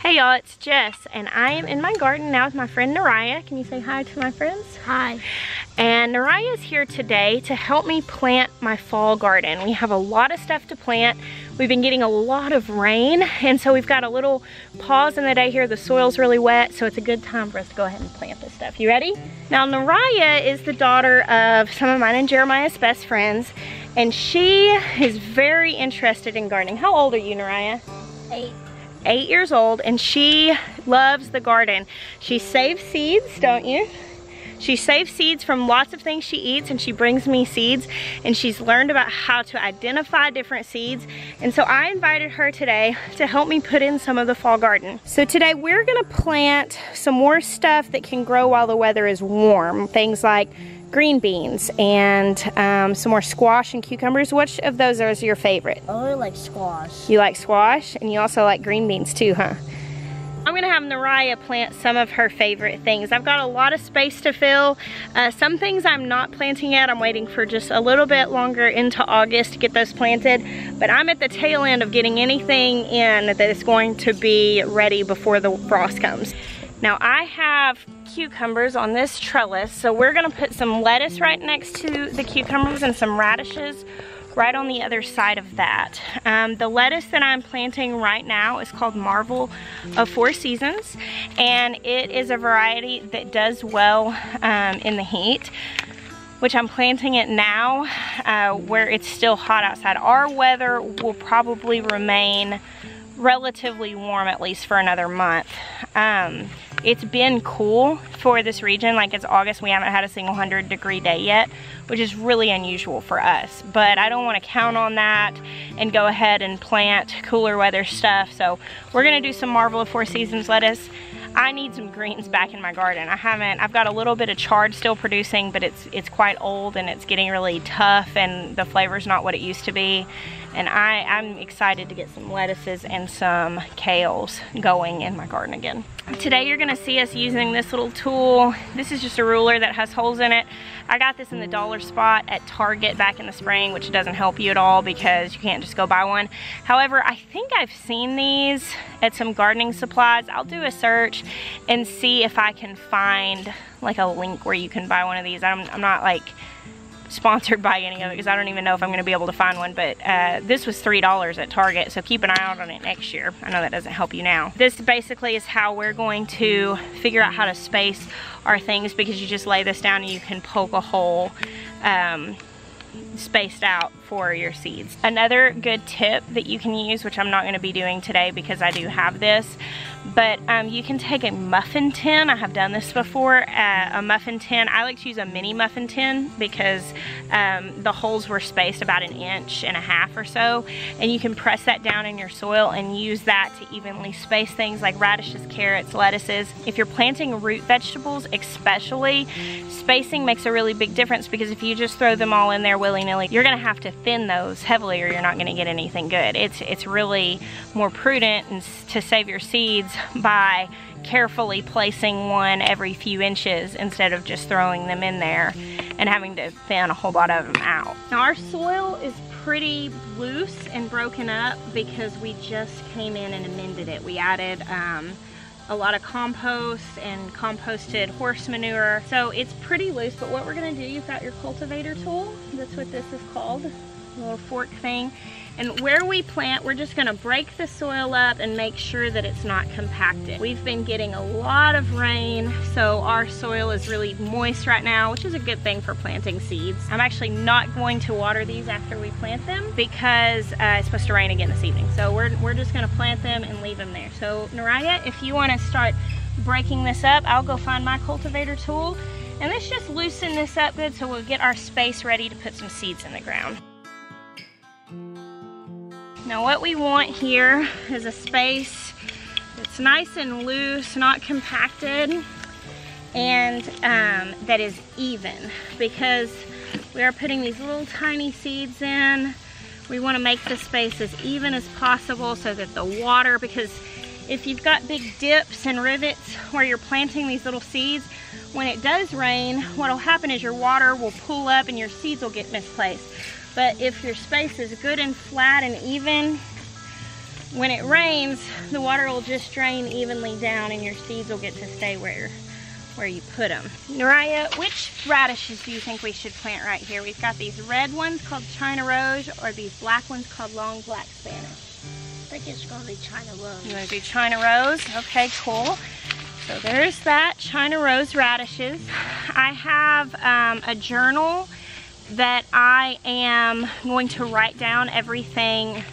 Hey y'all, it's Jess, and I am in my garden now with my friend Naraya. Can you say hi to my friends? Hi. And Naraya is here today to help me plant my fall garden. We have a lot of stuff to plant. We've been getting a lot of rain, and so we've got a little pause in the day here. The soil's really wet, so it's a good time for us to go ahead and plant this stuff. You ready? Now, Naraya is the daughter of some of mine and Jeremiah's best friends, and she is very interested in gardening. How old are you, Naraya? 8 years old, and she loves the garden. She saves seeds, don't you? She saves seeds from lots of things she eats, and she brings me seeds, and she's learned about how to identify different seeds. And so I invited her today to help me put in some of the fall garden. So today we're gonna plant some more stuff that can grow while the weather is warm. Things like green beans and some more squash and cucumbers. Which of those is your favorite? I really like squash. You like squash, and you also like green beans too, huh? I'm gonna have Naraya plant some of her favorite things. I've got a lot of space to fill. Some things I'm not planting yet. I'm waiting for just a little bit longer into August to get those planted. But I'm at the tail end of getting anything in that is going to be ready before the frost comes. Now I have cucumbers on this trellis, so we're gonna put some lettuce right next to the cucumbers and some radishes right on the other side of that. The lettuce that I'm planting right now is called Marvel of Four Seasons, and it is a variety that does well in the heat, which I'm planting it now where it's still hot outside. Our weather will probably remain relatively warm, at least for another month. It's been cool for this region. Like, it's August, we haven't had a single 100-degree day yet, which is really unusual for us. But I don't want to count on that and go ahead and plant cooler weather stuff. So we're gonna do some Marvel of Four Seasons lettuce. I need some greens back in my garden. I've got a little bit of chard still producing, but it's quite old and it's getting really tough, and the flavor's not what it used to be. And I'm excited to get some lettuces and some kales going in my garden again. Today you're gonna see us using this little tool. This is just a ruler that has holes in it. I got this in the dollar spot at Target back in the spring, which doesn't help you at all because you can't just go buy one. However, I think I've seen these at some gardening supplies. I'll do a search and see if I can find like a link where you can buy one of these. I'm not like sponsored by any of it because I don't even know if I'm going to be able to find one, but this was $3 at Target, so keep an eye out on it next year. I know that doesn't help you now. This basically is how we're going to figure out how to space our things, because you just lay this down and you can poke a hole spaced out for your seeds. Another good tip that you can use, which I'm not going to be doing today because I do have this, but you can take a muffin tin. I have done this before. A muffin tin, I like to use a mini muffin tin because the holes were spaced about 1.5 inches or so, and you can press that down in your soil and use that to evenly space things like radishes, carrots, lettuces. If you're planting root vegetables especially, spacing makes a really big difference, because if you just throw them all in there willy-nilly, you're gonna have to thin those heavily or you're not gonna get anything good. It's really more prudent to save your seeds by carefully placing one every few inches instead of just throwing them in there and having to thin a whole lot of them out. Now our soil is pretty loose and broken up because we just came in and amended it. We added a lot of compost and composted horse manure. So it's pretty loose, but what we're gonna do, you've got your cultivator tool. That's what this is called, a little fork thing. And where we plant, we're just gonna break the soil up and make sure that it's not compacted. We've been getting a lot of rain, so our soil is really moist right now, which is a good thing for planting seeds. I'm actually not going to water these after we plant them because it's supposed to rain again this evening. So we're just gonna plant them and leave them there. So Naraya, if you wanna start breaking this up, I'll go find my cultivator tool. And let's just loosen this up good so we'll get our space ready to put some seeds in the ground. Now what we want here is a space that's nice and loose, not compacted, and that is even, because we are putting these little tiny seeds in. We want to make the space as even as possible so that the water, because if you've got big dips and rivets where you're planting these little seeds, when it does rain, what'll happen is your water will pool up and your seeds will get misplaced. But if your space is good and flat and even, when it rains, the water will just drain evenly down and your seeds will get to stay where you put them. Naraya, which radishes do you think we should plant right here? We've got these red ones called China Rose, or these black ones called Long Black Spanish. I think it's gonna be China Rose. You want to do China Rose? Okay, cool. So there's that, China Rose radishes. I have a journal that I am going to write down everything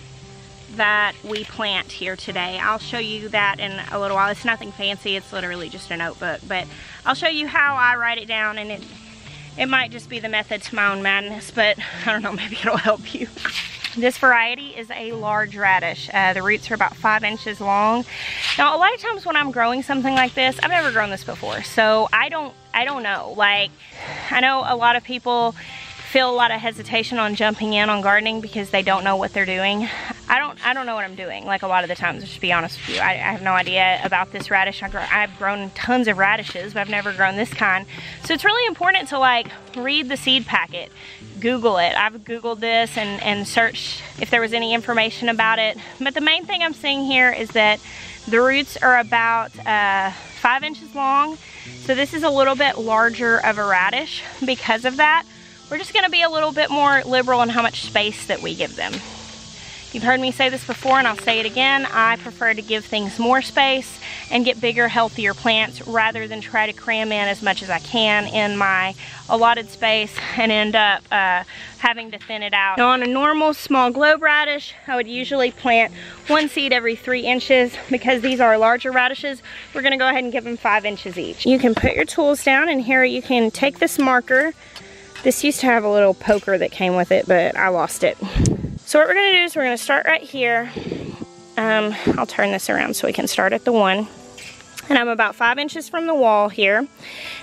that we plant here today. I'll show you that in a little while. It's nothing fancy, it's literally just a notebook, but I'll show you how I write it down, and it might just be the method to my own madness, but I don't know, maybe it'll help you. This variety is a large radish. The roots are about 5 inches long. Now, a lot of times when I'm growing something like this, I've never grown this before, so I don't know. Like, I know a lot of people feel a lot of hesitation on jumping in on gardening because they don't know what they're doing. I don't know what I'm doing, like a lot of the times, just to be honest with you. I have no idea about this radish. I've grown tons of radishes, but I've never grown this kind. So it's really important to like read the seed packet, Google it. I've Googled this and searched if there was any information about it. But the main thing I'm seeing here is that the roots are about 5 inches long. So this is a little bit larger of a radish. Because of that, we're just gonna be a little bit more liberal in how much space that we give them. You've heard me say this before, and I'll say it again. I prefer to give things more space and get bigger, healthier plants rather than try to cram in as much as I can in my allotted space and end up having to thin it out. Now, on a normal small globe radish, I would usually plant 1 seed every 3 inches. Because these are larger radishes, we're gonna go ahead and give them 5 inches each. You can put your tools down, and here you can take this marker. This used to have a little poker that came with it, but I lost it. So what we're gonna do is we're gonna start right here. I'll turn this around so we can start at the 1. And I'm about 5 inches from the wall here.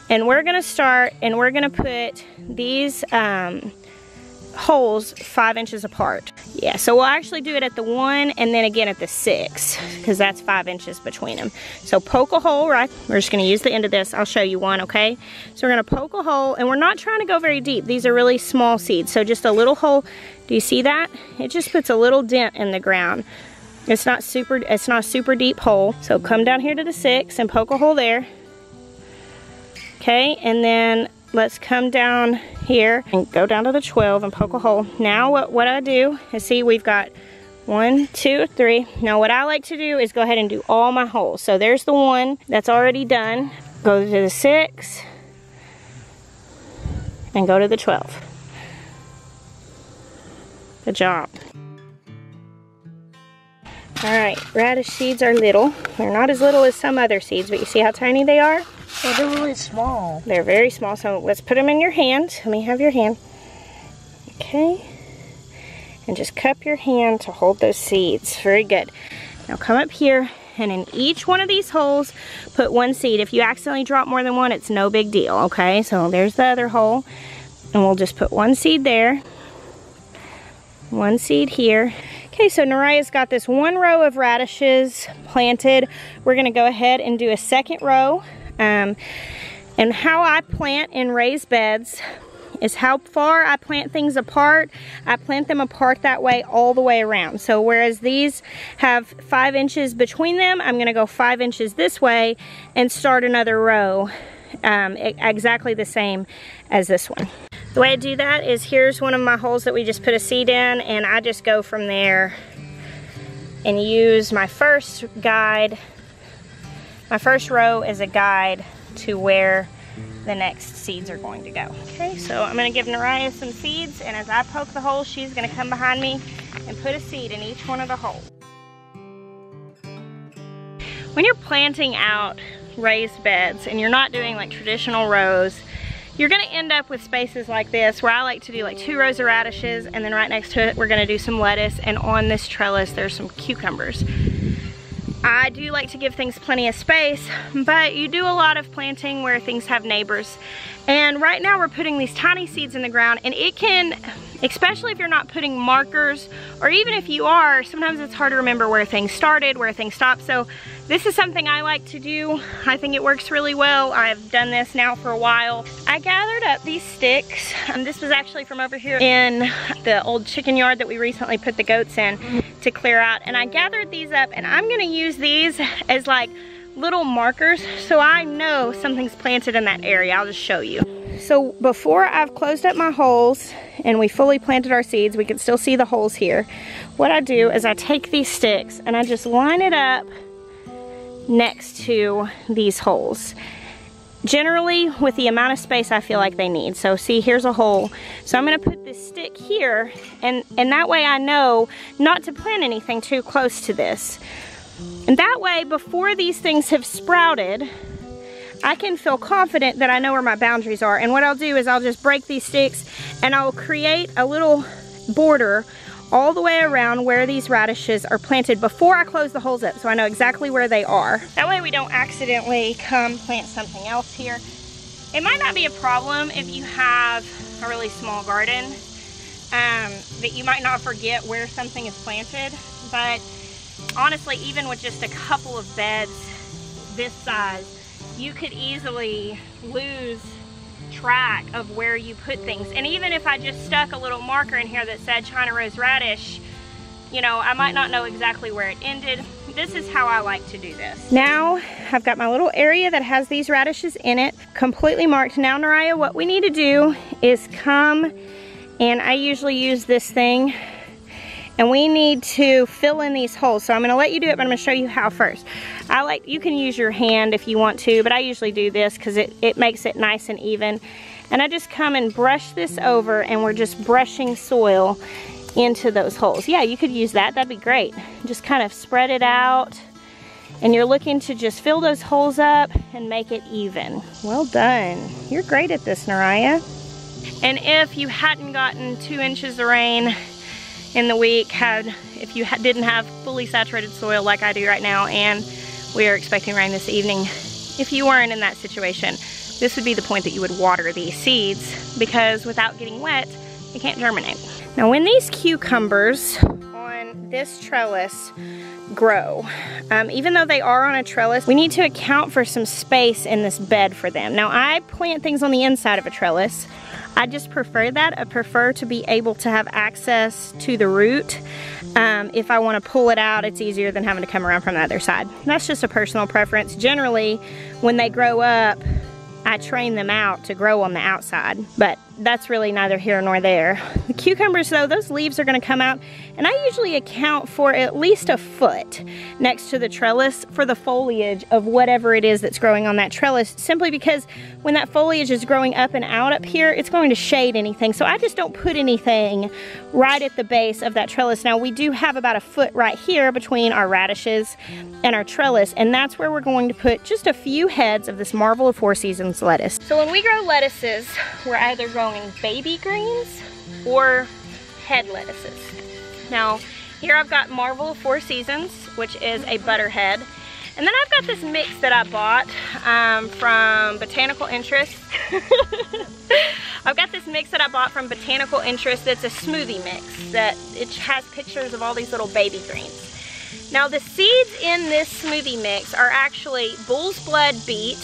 And we're gonna start, and we're gonna put these holes 5 inches apart. Yeah, so we'll actually do it at the 1 and then again at the 6, because that's 5 inches between them. So poke a hole, right? We're just gonna use the end of this. I'll show you one, okay? So we're gonna poke a hole, and we're not trying to go very deep. These are really small seeds, so just a little hole. Do you see that? It just puts a little dent in the ground. It's not a super deep hole. So come down here to the 6 and poke a hole there. Okay, and then let's come down here and go down to the 12 and poke a hole. Now what I do is, see, we've got 1, 2, 3. Now what I like to do is go ahead and do all my holes. So there's the 1 that's already done. Go to the 6 and go to the 12. Good job. Alright, radish seeds are little. They're not as little as some other seeds, but you see how tiny they are? Oh, they're really small. They're very small, so let's put them in your hand. Let me have your hand. Okay. And just cup your hand to hold those seeds. Very good. Now come up here, and in each one of these holes, put 1 seed. If you accidentally drop more than 1, it's no big deal, okay? So there's the other hole, and we'll just put 1 seed there. 1 seed here. Okay, so Naraya's got this 1 row of radishes planted. We're gonna go ahead and do a 2nd row. And how I plant in raised beds is how far I plant things apart. I plant them apart that way all the way around. So whereas these have 5 inches between them, I'm gonna go 5 inches this way and start another row exactly the same as this one. The way I do that is, here's one of my holes that we just put a seed in, and I just go from there and use my first guide. My first row is a guide to where the next seeds are going to go. Okay, so I'm gonna give Naraya some seeds, and as I poke the hole, she's gonna come behind me and put a seed in each one of the holes. When you're planting out raised beds and you're not doing like traditional rows, you're gonna end up with spaces like this, where I like to do like 2 rows of radishes, and then right next to it we're gonna do some lettuce, and on this trellis there's some cucumbers. I do like to give things plenty of space, but you do a lot of planting where things have neighbors. And right now we're putting these tiny seeds in the ground, and it can, especially if you're not putting markers, or even if you are, sometimes it's hard to remember where things started, where things stopped. So This is something I like to do. I think it works really well. I've done this now for a while. I gathered up these sticks. This was actually from over here in the old chicken yard that we recently put the goats in to clear out. And I gathered these up, and I'm gonna use these as like little markers so I know something's planted in that area. I'll just show you. So before I've closed up my holes and we fully planted our seeds, we can still see the holes here. What I do is I take these sticks and I just line it up next to these holes. Generally with the amount of space I feel like they need. So see, here's a hole. So I'm gonna put this stick here, and that way I know not to plant anything too close to this. And that way, before these things have sprouted, I can feel confident that I know where my boundaries are. And what I'll do is I'll just break these sticks and I'll create a little border all the way around where these radishes are planted before I close the holes up, so I know exactly where they are. That way we don't accidentally come plant something else here. It might not be a problem if you have a really small garden, that you might not forget where something is planted, but honestly, even with just a couple of beds this size, you could easily lose track of where you put things. And even if I just stuck a little marker in here that said China Rose Radish, you know, I might not know exactly where it ended. This is how I like to do this. Now, I've got my little area that has these radishes in it, completely marked. Now, Naraya, what we need to do is come, and I usually use this thing, and we need to fill in these holes. So I'm gonna let you do it, but I'm gonna show you how first. You can use your hand if you want to, but I usually do this because it makes it nice and even. And I just come and brush this over, and we're just brushing soil into those holes. Yeah, you could use that, that'd be great. Just kind of spread it out, and you're looking to just fill those holes up and make it even. Well done. You're great at this, Naraya. And if you hadn't gotten 2 inches of rain in the week, if you didn't have fully saturated soil like I do right now, and we are expecting rain this evening, if you weren't in that situation, this would be the point that you would water these seeds, because without getting wet, they can't germinate. Now when these cucumbers on this trellis grow, even though they are on a trellis, we need to account for some space in this bed for them. Now I plant things on the inside of a trellis. I just prefer that. I prefer to be able to have access to the root. If I want to pull it out, it's easier than having to come around from the other side. That's just a personal preference. Generally, when they grow up, I train them out to grow on the outside, but that's really neither here nor there. The cucumbers though, those leaves are gonna come out, and I usually account for at least a foot next to the trellis for the foliage of whatever it is that's growing on that trellis, simply because when that foliage is growing up and out up here, it's going to shade anything. So I just don't put anything right at the base of that trellis. Now we do have about a foot right here between our radishes and our trellis, and that's where we're going to put just a few heads of this Marvel of Four Seasons lettuce. So when we grow lettuces, we're either growing baby greens or head lettuces. Now here I've got Marvel of Four Seasons, which is a butterhead, and then I've got this mix that I bought from Botanical Interest. I've got this mix that I bought from Botanical Interest. It's a smoothie mix that it has pictures of all these little baby greens. Now the seeds in this smoothie mix are actually bull's blood beet,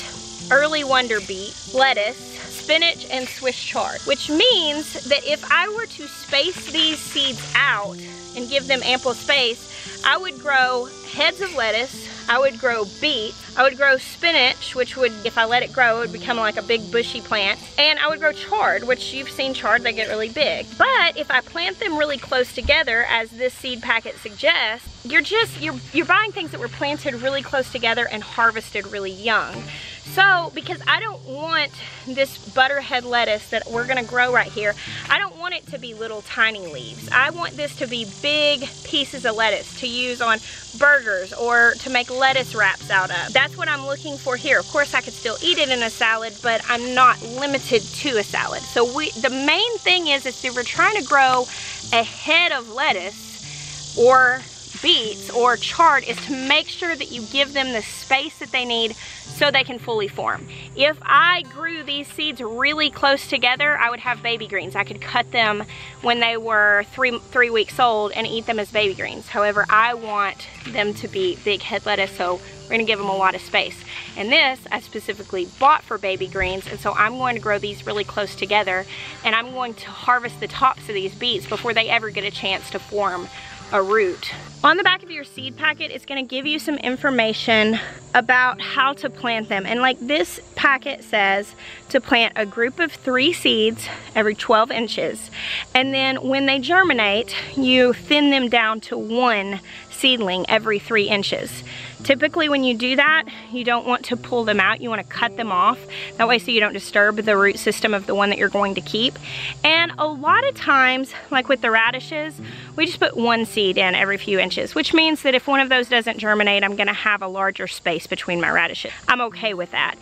early wonder beet, lettuce, spinach, and Swiss chard, which means that if I were to space these seeds out and give them ample space, I would grow heads of lettuce, I would grow beet, I would grow spinach, which would, if I let it grow, it would become like a big bushy plant, and I would grow chard, which you've seen chard, they get really big. But if I plant them really close together, as this seed packet suggests, you're buying things that were planted really close together and harvested really young. So, because I don't want this butterhead lettuce that we're gonna grow right here, I don't want it to be little tiny leaves. I want this to be big pieces of lettuce to use on burgers or to make lettuce wraps out of. That's what I'm looking for here. Of course, I could still eat it in a salad, but I'm not limited to a salad. So the main thing is if we're trying to grow a head of lettuce or beets or chard is to make sure that you give them the space that they need so they can fully form. If I grew these seeds really close together, I would have baby greens. I could cut them when they were three weeks old and eat them as baby greens. However, I want them to be big head lettuce, so we're gonna give them a lot of space. And this I specifically bought for baby greens, and so I'm going to grow these really close together, and I'm going to harvest the tops of these beets before they ever get a chance to form a root. On the back of your seed packet, it's gonna give you some information about how to plant them. And like this packet says, to plant a group of 3 seeds every 12 inches. And then when they germinate, you thin them down to 1 seedling every 3 inches. Typically when you do that, you don't want to pull them out, you want to cut them off. That way so you don't disturb the root system of the one that you're going to keep. And a lot of times, like with the radishes, we just put 1 seed in every few inches, which means that if one of those doesn't germinate, I'm gonna have a larger space between my radishes. I'm okay with that.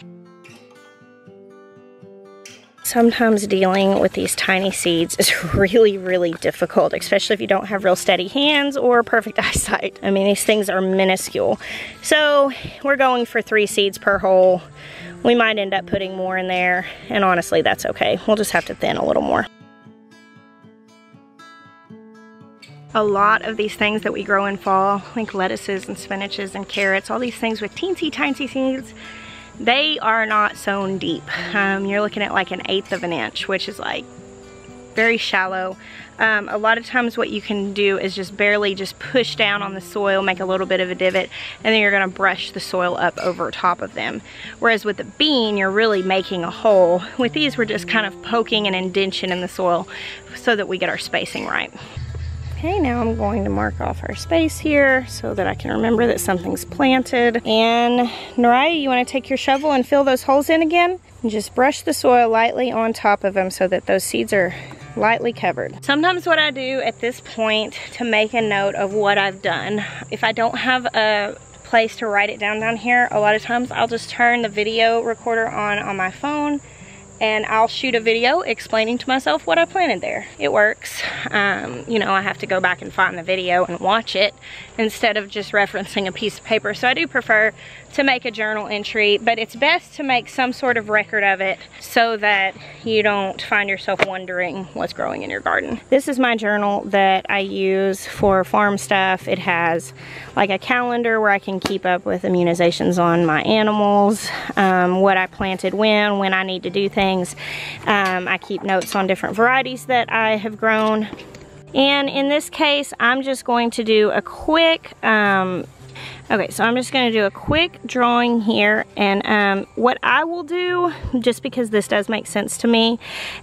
Sometimes dealing with these tiny seeds is really, really difficult, especially if you don't have real steady hands or perfect eyesight. I mean, these things are minuscule. So we're going for 3 seeds per hole. We might end up putting more in there, and honestly, that's okay. We'll just have to thin a little more. A lot of these things that we grow in fall, like lettuces and spinaches and carrots, all these things with teensy tiny seeds, they are not sown deep. You're looking at like 1/8 of an inch, which is like very shallow. A lot of times what you can do is just barely just push down on the soil, make a little bit of a divot, and then you're gonna brush the soil up over top of them. Whereas with the bean, you're really making a hole. With these, we're just kind of poking an indention in the soil so that we get our spacing right. Okay, now I'm going to mark off our space here so that I can remember that something's planted. And Naraya, you want to take your shovel and fill those holes in again? And just brush the soil lightly on top of them so that those seeds are lightly covered. Sometimes what I do at this point to make a note of what I've done, if I don't have a place to write it down here, a lot of times I'll just turn the video recorder on my phone, and I'll shoot a video explaining to myself what I planted there. It works. You know, I have to go back and find the video and watch it instead of just referencing a piece of paper. So I do prefer to make a journal entry, but it's best to make some sort of record of it so that you don't find yourself wondering what's growing in your garden. This is my journal that I use for farm stuff. It has like a calendar where I can keep up with immunizations on my animals, what I planted when I need to do things. I keep notes on different varieties that I have grown. And in this case, I'm just going to do a quick, okay, so I'm just going to do a quick drawing here, and what I will do, just because this does make sense to me,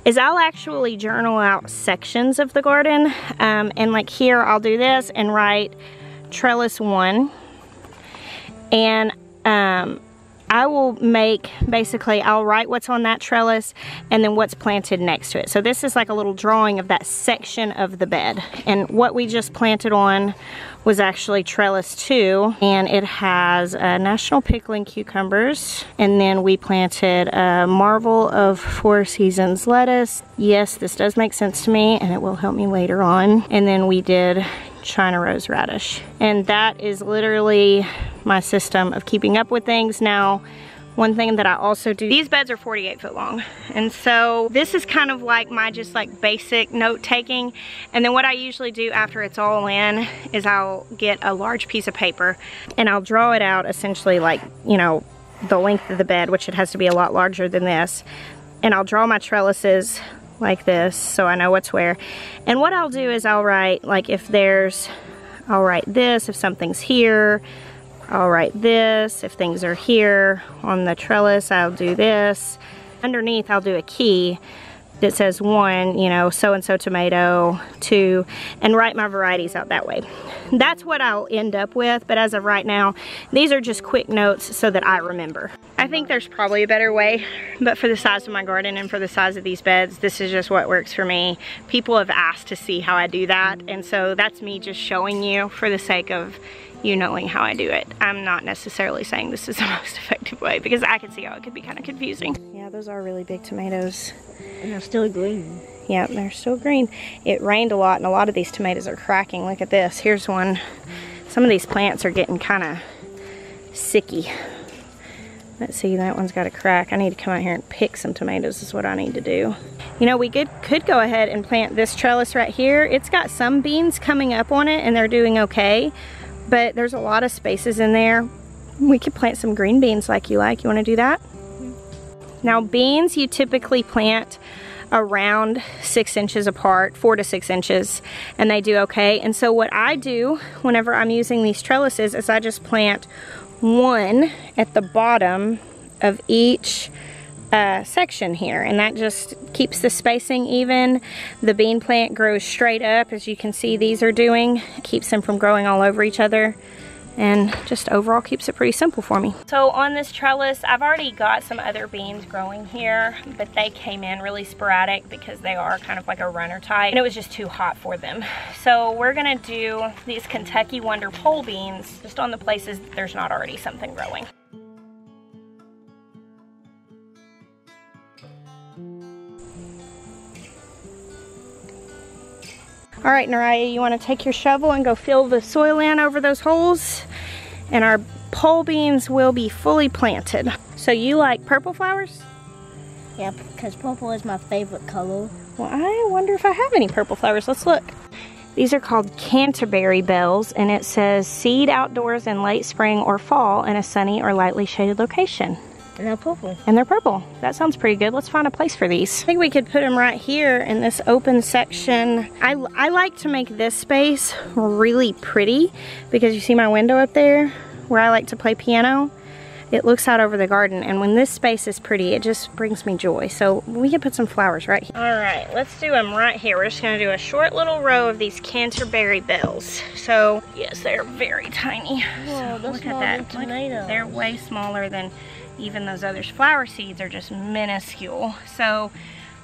is I'll actually journal out sections of the garden, and like here I'll do this and write trellis 1, and I will make, basically, I'll write what's on that trellis and then what's planted next to it. So this is like a little drawing of that section of the bed. And what we just planted on was actually trellis 2, and it has National Pickling cucumbers. And then we planted a Marvel of 4 Seasons lettuce. Yes, this does make sense to me, and it will help me later on. And then we did China Rose radish. And that is literally my system of keeping up with things. Now, one thing that I also do, these beds are 48 foot long, and so this is kind of like my just like basic note taking. And then what I usually do after it's all in is I'll get a large piece of paper and I'll draw it out essentially like, you know, the length of the bed, which it has to be a lot larger than this. And I'll draw my trellises like this so I know what's where. And what I'll do is I'll write, like if there's, I'll write this if something's here, I'll write this if things are here. On the trellis I'll do this. Underneath I'll do a key that says 1, you know, so-and-so tomato, 2, and write my varieties out that way. That's what I'll end up with, but as of right now, these are just quick notes so that I remember. I think there's probably a better way, but for the size of my garden and for the size of these beds, this is just what works for me. People have asked to see how I do that, and so that's me just showing you for the sake of you knowing how I do it. I'm not necessarily saying this is the most effective way, because I can see how it could be kind of confusing. Yeah, those are really big tomatoes. And they're still green. Yeah, they're still green. It rained a lot, and a lot of these tomatoes are cracking. Look at this. Here's one Some of these plants are getting kind of sicky. Let's see, that one's got a crack. I need to come out here and pick some tomatoes is what I need to do. You know, we could go ahead and plant this trellis right here. It's got some beans coming up on it and they're doing okay, but there's a lot of spaces in there. We could plant some green beans like you like. You want to do that? Now beans you typically plant around 6 inches apart, 4 to 6 inches, and they do okay. And so what I do whenever I'm using these trellises is I just plant one at the bottom of each section here, and that just keeps the spacing even. The bean plant grows straight up, as you can see these are doing. Keeps them from growing all over each other, and just overall keeps it pretty simple for me. So on this trellis, I've already got some other beans growing here, but they came in really sporadic because they are kind of like a runner type, and it was just too hot for them. So we're gonna do these Kentucky Wonder pole beans just on the places that there's not already something growing. All right, Naraya, you want to take your shovel and go fill the soil in over those holes, and our pole beans will be fully planted. So you like purple flowers? Yeah, because purple is my favorite color. Well, I wonder if I have any purple flowers. Let's look. These are called Canterbury bells, and it says seed outdoors in late spring or fall in a sunny or lightly shaded location. And they're purple. And they're purple. That sounds pretty good. Let's find a place for these. I think we could put them right here in this open section. I like to make this space really pretty because you see my window up there where I like to play piano. It looks out over the garden, and when this space is pretty, it just brings me joy. So we can put some flowers right here. All right, let's do them right here. We're just gonna do a short little row of these Canterbury bells. So yes, they're very tiny. Whoa, so look at that. Tomato. They're way smaller than even those others. Flower seeds are just minuscule. So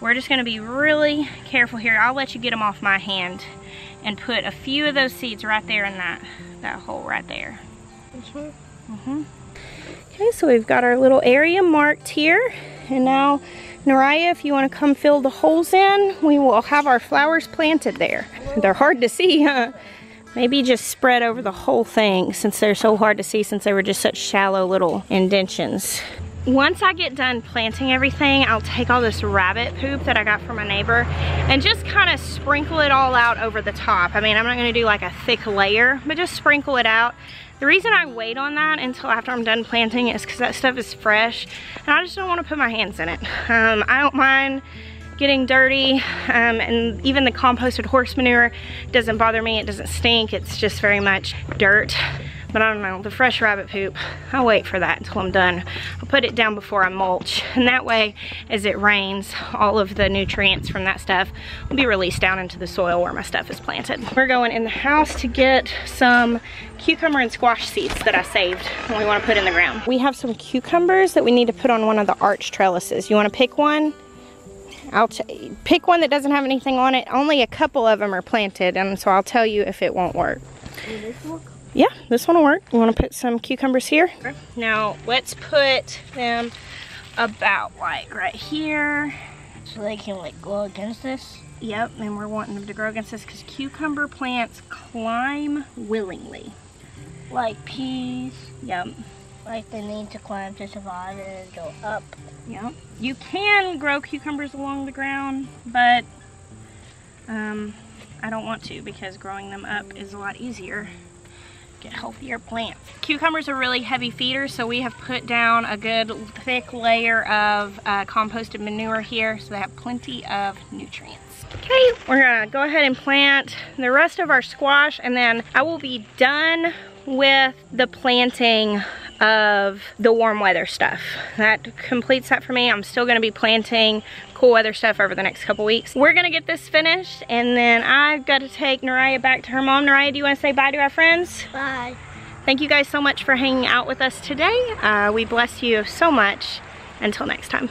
we're just gonna be really careful here. I'll let you get them off my hand and put a few of those seeds right there in that hole right there. Okay, so we've got our little area marked here. And now, Naraya, if you want to come fill the holes in, we will have our flowers planted there. They're hard to see, huh? Maybe just spread over the whole thing since they're so hard to see, since they were just such shallow little indentions. Once I get done planting everything, I'll take all this rabbit poop that I got from my neighbor and just kind of sprinkle it all out over the top. I mean, I'm not gonna do like a thick layer, but just sprinkle it out. The reason I wait on that until after I'm done planting is because that stuff is fresh and I just don't want to put my hands in it. I don't mind getting dirty, and even the composted horse manure doesn't bother me. It doesn't stink. It's just very much dirt. But I don't know, the fresh rabbit poop, I'll wait for that until I'm done. I'll put it down before I mulch, and that way, as it rains, all of the nutrients from that stuff will be released down into the soil where my stuff is planted. We're going in the house to get some cucumber and squash seeds that I saved when we want to put in the ground. We have some cucumbers that we need to put on one of the arch trellises. You want to pick one? I'll pick one that doesn't have anything on it. Only a couple of them are planted, and so I'll tell you if it won't work. Will this work? Yeah, this one will work. You want to put some cucumbers here? Now, let's put them about like right here. So they can like grow against this? Yep, and we're wanting them to grow against this because cucumber plants climb willingly. Like peas? Yep. Like they need to climb to survive and go up. Yep. You can grow cucumbers along the ground, but I don't want to because growing them up is a lot easier. Get healthier plants. Cucumbers are really heavy feeders, so we have put down a good thick layer of composted manure here so they have plenty of nutrients. Okay, we're gonna go ahead and plant the rest of our squash, and then I will be done with the planting of the warm weather stuff. That completes that for me. I'm still gonna be planting cool weather stuff over the next couple weeks. We're gonna get this finished, and then I've got to take Naraya back to her mom. Naraya, do you wanna say bye to our friends? Bye. Thank you guys so much for hanging out with us today. We bless you so much. Until next time.